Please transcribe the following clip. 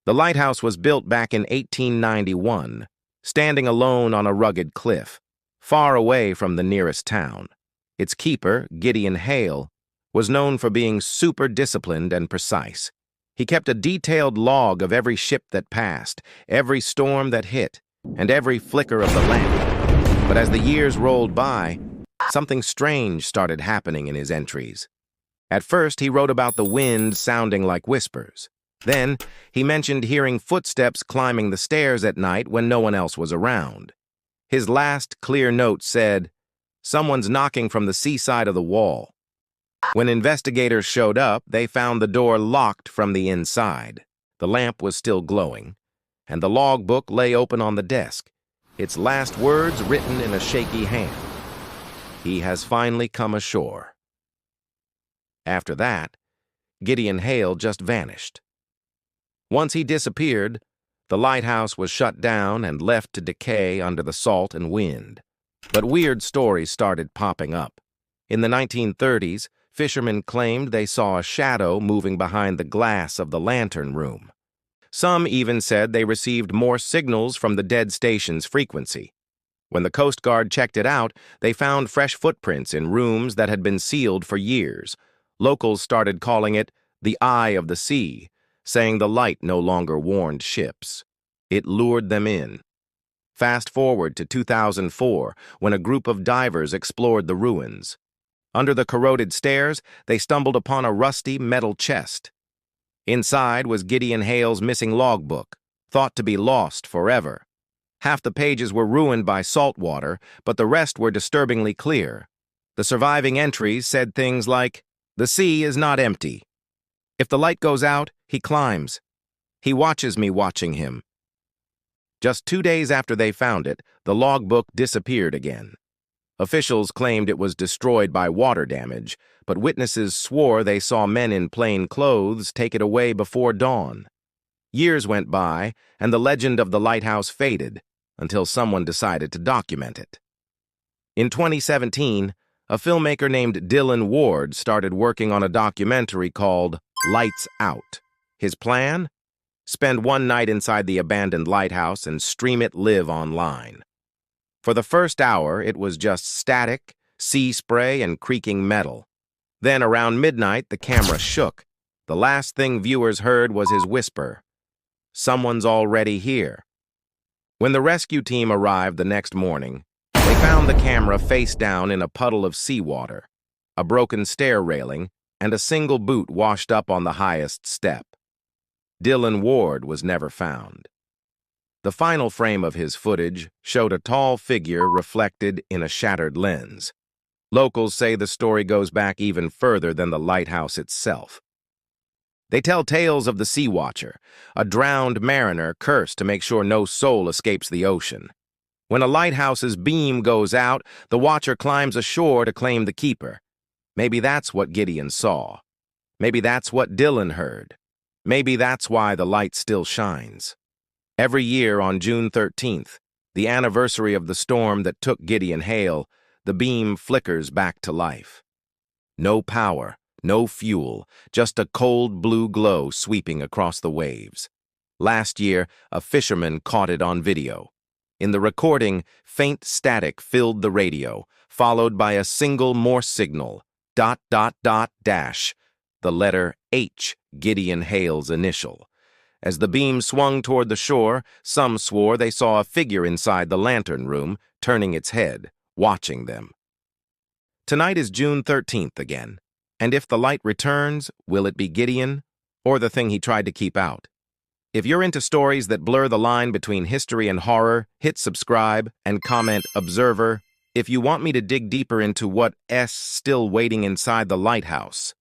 The lighthouse was built back in 1891, standing alone on a rugged cliff, far away from the nearest town. Its keeper, Gideon Hale, was known for being super disciplined and precise. He kept a detailed log of every ship that passed, every storm that hit, and every flicker of the lamp. But as the years rolled by, something strange started happening in his entries. At first, he wrote about the wind sounding like whispers. Then, he mentioned hearing footsteps climbing the stairs at night when no one else was around. His last clear note said, "Someone's knocking from the seaside of the wall." When investigators showed up, they found the door locked from the inside. The lamp was still glowing, and the logbook lay open on the desk, its last words written in a shaky hand. "He has finally come ashore." After that, Gideon Hale just vanished. Once he disappeared, the lighthouse was shut down and left to decay under the salt and wind. But weird stories started popping up. In the 1930s, fishermen claimed they saw a shadow moving behind the glass of the lantern room. Some even said they received more signals from the dead station's frequency. When the Coast Guard checked it out, they found fresh footprints in rooms that had been sealed for years. Locals started calling it the Eye of the Sea, saying the light no longer warned ships. It lured them in. Fast forward to 2004, when a group of divers explored the ruins. Under the corroded stairs, they stumbled upon a rusty metal chest. Inside was Gideon Hale's missing logbook, thought to be lost forever. Half the pages were ruined by salt water, but the rest were disturbingly clear. The surviving entries said things like, "The sea is not empty. If the light goes out, he climbs. He watches me watching him." Just 2 days after they found it, the logbook disappeared again. Officials claimed it was destroyed by water damage, but witnesses swore they saw men in plain clothes take it away before dawn. Years went by, and the legend of the lighthouse faded, until someone decided to document it. In 2017, a filmmaker named Dylan Ward started working on a documentary called Lights Out. His plan? Spend one night inside the abandoned lighthouse and stream it live online. For the first hour, it was just static, sea spray, and creaking metal. Then, around midnight, the camera shook. The last thing viewers heard was his whisper, "Someone's already here." When the rescue team arrived the next morning, they found the camera face down in a puddle of seawater, a broken stair railing, and a single boot washed up on the highest step. Dylan Ward was never found. The final frame of his footage showed a tall figure reflected in a shattered lens. Locals say the story goes back even further than the lighthouse itself. They tell tales of the Sea Watcher, a drowned mariner cursed to make sure no soul escapes the ocean. When a lighthouse's beam goes out, the watcher climbs ashore to claim the keeper. Maybe that's what Gideon saw. Maybe that's what Dylan heard. Maybe that's why the light still shines. Every year on June 13th, the anniversary of the storm that took Gideon Hale, the beam flickers back to life. No power, no fuel, just a cold blue glow sweeping across the waves. Last year, a fisherman caught it on video. In the recording, faint static filled the radio, followed by a single Morse signal, ... the letter H, Gideon Hale's initial. As the beam swung toward the shore, some swore they saw a figure inside the lantern room, turning its head, watching them. Tonight is June 13th again, and if the light returns, will it be Gideon, or the thing he tried to keep out? If you're into stories that blur the line between history and horror, hit subscribe and comment Observer if you want me to dig deeper into what's still waiting inside the lighthouse.